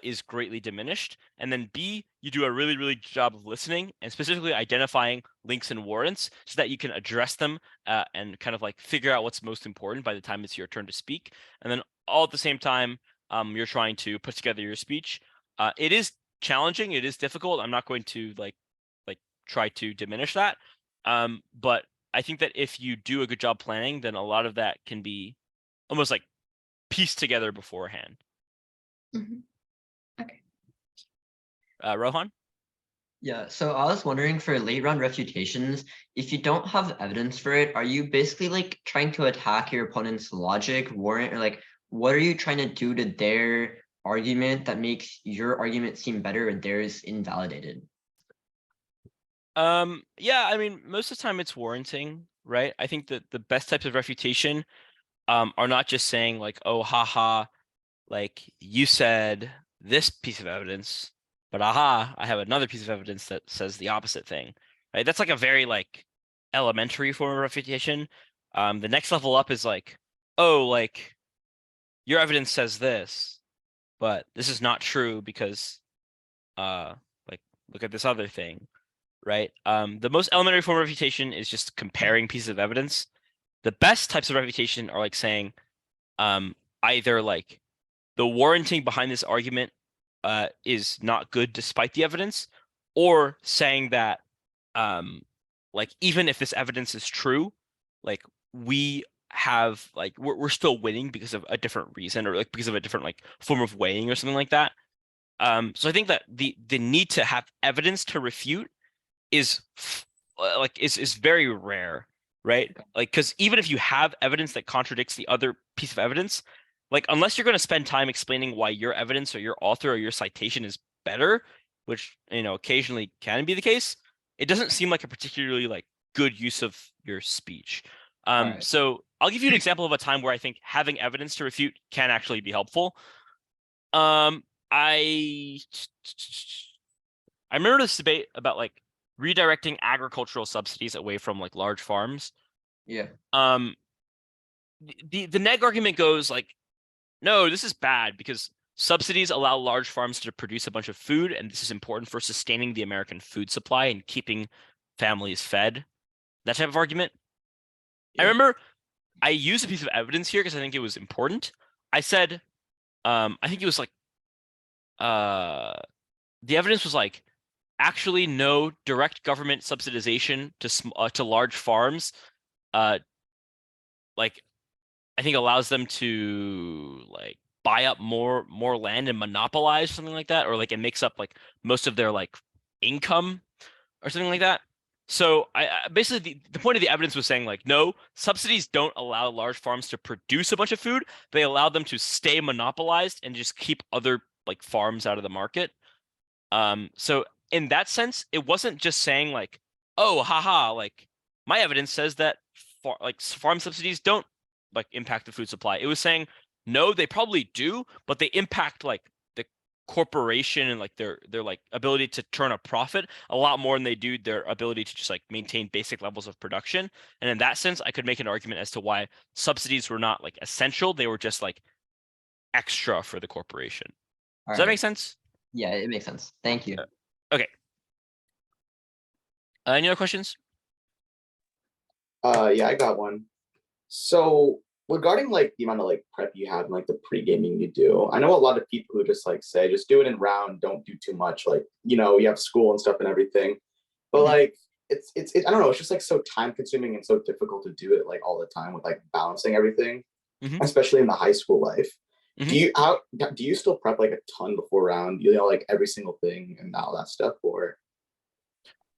is greatly diminished. And then B, you do a really, really good job of listening and specifically identifying links and warrants so that you can address them and kind of like figure out what's most important by the time it's your turn to speak. And then all at the same time, you're trying to put together your speech. It is challenging. It is difficult. I'm not going to like try to diminish that. But I think that if you do a good job planning, then a lot of that can be almost like pieced together beforehand. Mm-hmm. Okay. Rohan? Yeah, so I was wondering for late round refutations, if you don't have evidence for it, are you basically like trying to attack your opponent's logic, warrant, or like what are you trying to do to their argument that makes your argument seem better and theirs invalidated? Yeah, I mean, most of the time it's warranting, right? I think that the best types of refutation are not just saying like, oh, haha, like you said this piece of evidence, but aha, I have another piece of evidence that says the opposite thing, right? That's like a very like elementary form of refutation. The next level up is like, oh, like your evidence says this, but this is not true because like look at this other thing, right? The most elementary form of refutation is just comparing pieces of evidence. The best types of refutation are like saying either like the warranting behind this argument is not good despite the evidence, or saying that like even if this evidence is true, like we have like we're still winning because of a different reason, or like because of a different like form of weighing or something like that. So I think that the need to have evidence to refute is like is very rare, right? Like because even if you have evidence that contradicts the other piece of evidence, like unless you're going to spend time explaining why your evidence or your author or your citation is better, which occasionally can be the case, it doesn't seem like a particularly like good use of your speech. Alright. So I'll give you an example of a time where I think having evidence to refute can actually be helpful. I remember this debate about like redirecting agricultural subsidies away from like large farms. Yeah. The neg argument goes like, no, this is bad because subsidies allow large farms to produce a bunch of food, and this is important for sustaining the American food supply and keeping families fed. That type of argument. I Yeah. remember I used a piece of evidence here because I think it was important. I said, I think it was like, the evidence was like, actually, no direct government subsidization to large farms, like I think allows them to like buy up more land and monopolize something like that, or like it makes up like most of their like income or something like that. So I basically the point of the evidence was saying like, no, subsidies don't allow large farms to produce a bunch of food. They allow them to stay monopolized and just keep other like farms out of the market. So in that sense, it wasn't just saying like, oh, haha, like my evidence says that farm subsidies don't like impact the food supply. It was saying, no, they probably do, but they impact like the corporation and like their like ability to turn a profit a lot more than they do their ability to just like maintain basic levels of production. And in that sense, I could make an argument as to why subsidies were not like essential. They were just like extra for the corporation. Does that make sense? Yeah, it makes sense. Thank you. Okay. Any other questions? Yeah, I got one. So regarding like the amount of like prep you have and like the pre-gaming you do, I know a lot of people who just like say, just do it in round, don't do too much. Like, you have school and stuff and everything. But like it's I don't know, it's just like so time consuming and so difficult to do it like all the time with like balancing everything, especially in the high school life. Do you still prep like a ton before round? Like every single thing and all that stuff, or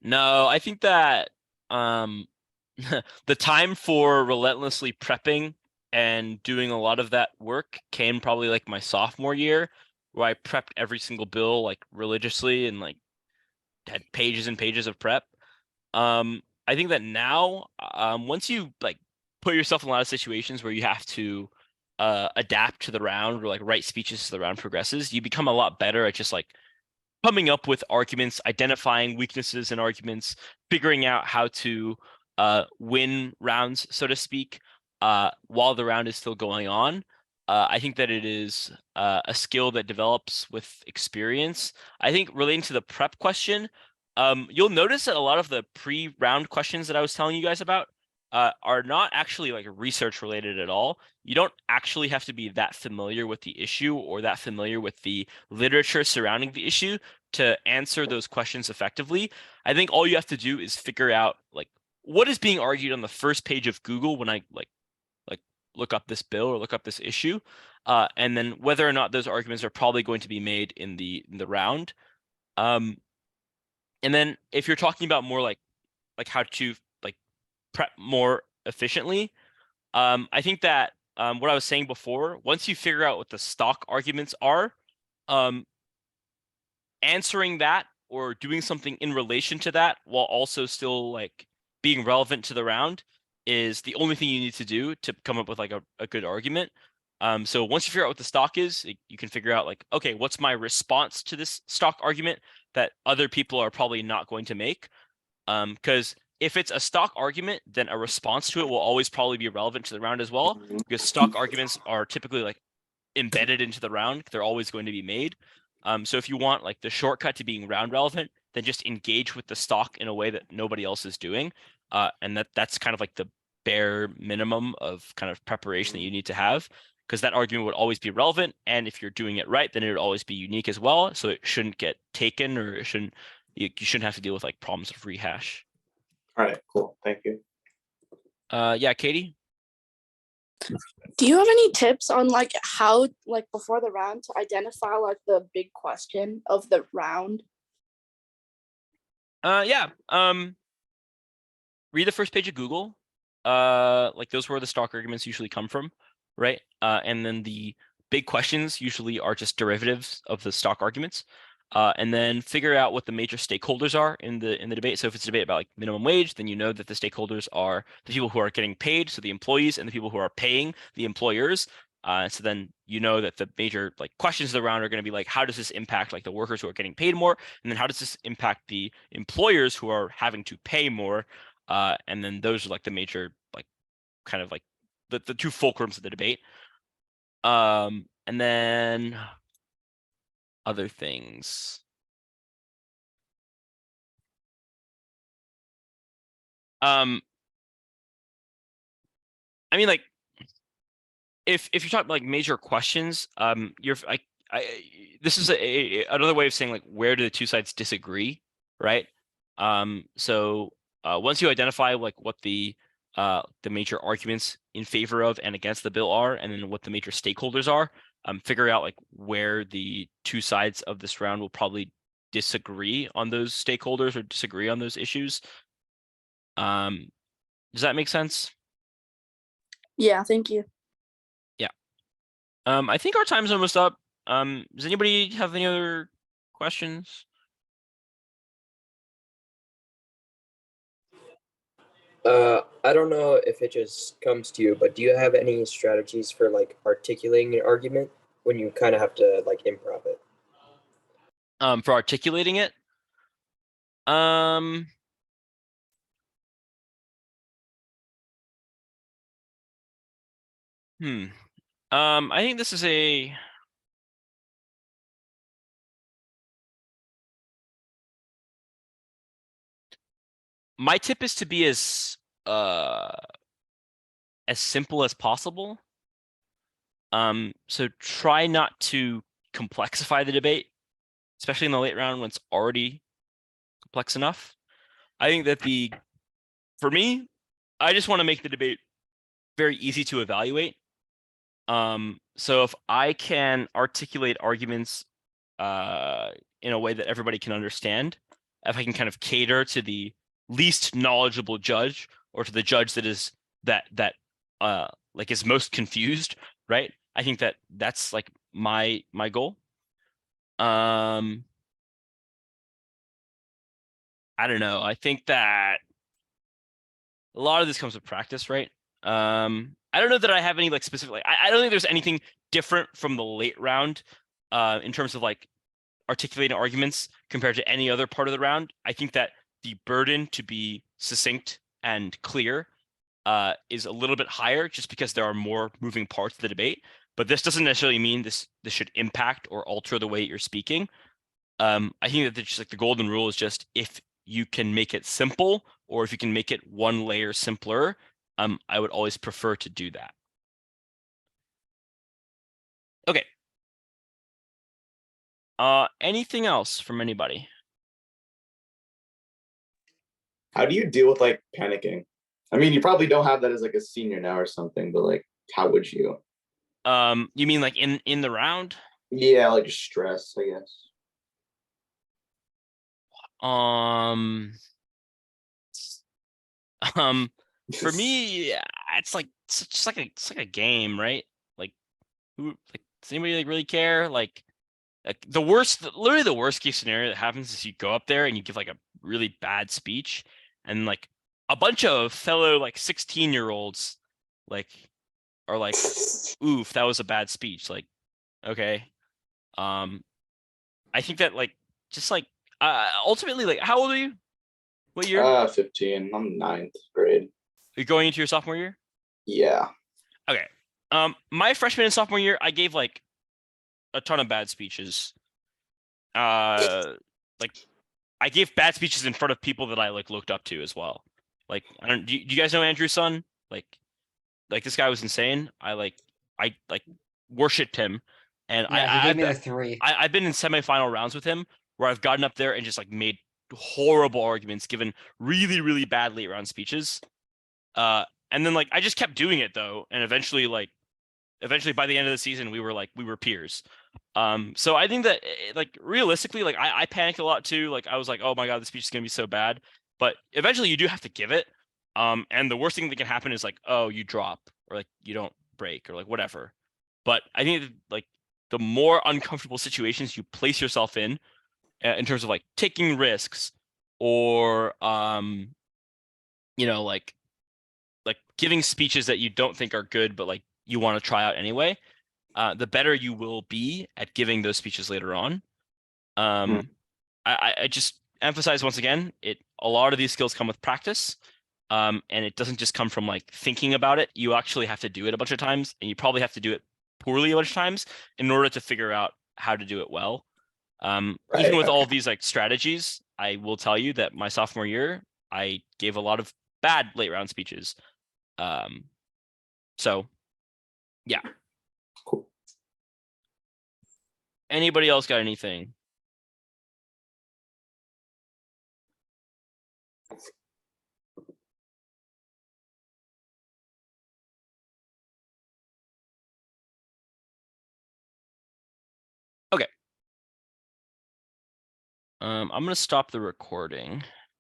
No, I think that the time for relentlessly prepping and doing a lot of that work came probably like my sophomore year, where I prepped every single bill like religiously and like had pages and pages of prep. I think that now, once you like put yourself in a lot of situations where you have to adapt to the round or like write speeches as the round progresses, you become a lot better at just like coming up with arguments, identifying weaknesses in arguments, figuring out how to win rounds, so to speak, while the round is still going on. I think that it is a skill that develops with experience. I think relating to the prep question, you'll notice that a lot of the pre-round questions that I was telling you guys about are not actually like research related at all. You don't actually have to be that familiar with the issue or that familiar with the literature surrounding the issue to answer those questions effectively. I think all you have to do is figure out like what is being argued on the first page of Google when I like look up this bill or look up this issue, and then whether or not those arguments are probably going to be made in the round. And then if you're talking about more like how to like prep more efficiently, I think that what I was saying before, once you figure out what the stock arguments are, answering that or doing something in relation to that while also still like being relevant to the round is the only thing you need to do to come up with like a good argument. So once you figure out what the stock is, you can figure out like, okay, what's my response to this stock argument that other people are probably not going to make? Because if it's a stock argument, then a response to it will always probably be relevant to the round as well, because stock arguments are typically like embedded into the round. They're always going to be made. So if you want like the shortcut to being round relevant, then just engage with the stock in a way that nobody else is doing. And that's kind of like the bare minimum of kind of preparation that you need to have, because that argument would always be relevant. And if you're doing it right, then it would always be unique as well. So it shouldn't get taken, or you shouldn't have to deal with like problems of rehash. All right, cool. Thank you. Yeah, Katie? Do you have any tips on like how, like before the round, to identify like the big question of the round? Yeah. Read the first page of Google. Like those where the stock arguments usually come from, right? And then the big questions usually are just derivatives of the stock arguments. And then figure out what the major stakeholders are in the debate. So if it's a debate about like minimum wage, then you know that the stakeholders are the people who are getting paid, so the employees, and the people who are paying, the employers. So then you know that the major like questions of the round are going to be like, how does this impact like the workers who are getting paid more, and then how does this impact the employers who are having to pay more? And then those are like the major like kind of like the two fulcrums of the debate. And then other things. I mean, like, if you're talking like major questions, this is another way of saying like, where do the two sides disagree, right? So once you identify like what the major arguments in favor of and against the bill are, and then what the major stakeholders are, figure out like where the two sides of this round will probably disagree on those stakeholders or disagree on those issues. Does that make sense? Yeah, thank you. Yeah. I think our time's almost up. Does anybody have any other questions? I don't know if it just comes to you, but do you have any strategies for like articulating an argument when you kind of have to like improv it? For articulating it? I think this is my tip is to be as simple as possible. So try not to complexify the debate, especially in the late round when it's already complex enough. I think that for me, I just want to make the debate very easy to evaluate. So if I can articulate arguments in a way that everybody can understand, if I can kind of cater to the least knowledgeable judge, or to the judge that is like is most confused, right? I think that's like my goal. I don't know. I think that a lot of this comes with practice, right? I don't know that I have any like specific, like, I don't think there's anything different from the late round in terms of like articulating arguments compared to any other part of the round. I think that the burden to be succinct and clear is a little bit higher, just because there are more moving parts of the debate. But this doesn't necessarily mean this should impact or alter the way you're speaking. I think that just like the golden rule is just, if you can make it simple, or if you can make it one layer simpler, I would always prefer to do that. Okay. Anything else from anybody? How do you deal with like panicking? I mean, you probably don't have that as like a senior now or something, but like, how would you? You mean like in the round? Yeah, like stress, I guess. For me, it's just like a game, right? Like, does anybody like really care? Like, Like literally the worst case scenario that happens is you go up there and you give like a really bad speech, and like a bunch of fellow like 16-year-olds like are like, oof, that was a bad speech. Like, okay. I think that like just like ultimately, like, how old are you? What year? 15. I'm ninth grade. You're going into your sophomore year? Yeah. Okay. My freshman and sophomore year, I gave like a ton of bad speeches. Like I gave bad speeches in front of people that I like looked up to as well. Like, I don't. Do you guys know Andrew's son? Like this guy was insane. I worshipped him, and Yeah, he gave me a 3. I've been in semifinal rounds with him where I've gotten up there and just like made horrible arguments, given really, really bad late round speeches. And then like I just kept doing it though, and eventually by the end of the season we were peers. So I think that like realistically, like I panicked a lot too. Like I was like, oh my god, the speech is gonna be so bad. But eventually you do have to give it. And the worst thing that can happen is like, oh, you drop or like you don't break or like whatever. But I think that, like the more uncomfortable situations you place yourself in terms of like taking risks or like giving speeches that you don't think are good but like you want to try out anyway, the better you will be at giving those speeches later on. I just emphasize once again, a lot of these skills come with practice. And it doesn't just come from like thinking about it. You actually have to do it a bunch of times, and you probably have to do it poorly a bunch of times in order to figure out how to do it well. Even with all of these like strategies, I will tell you that my sophomore year, I gave a lot of bad late round speeches. So yeah. Cool. Anybody else got anything? Okay. I'm gonna stop the recording.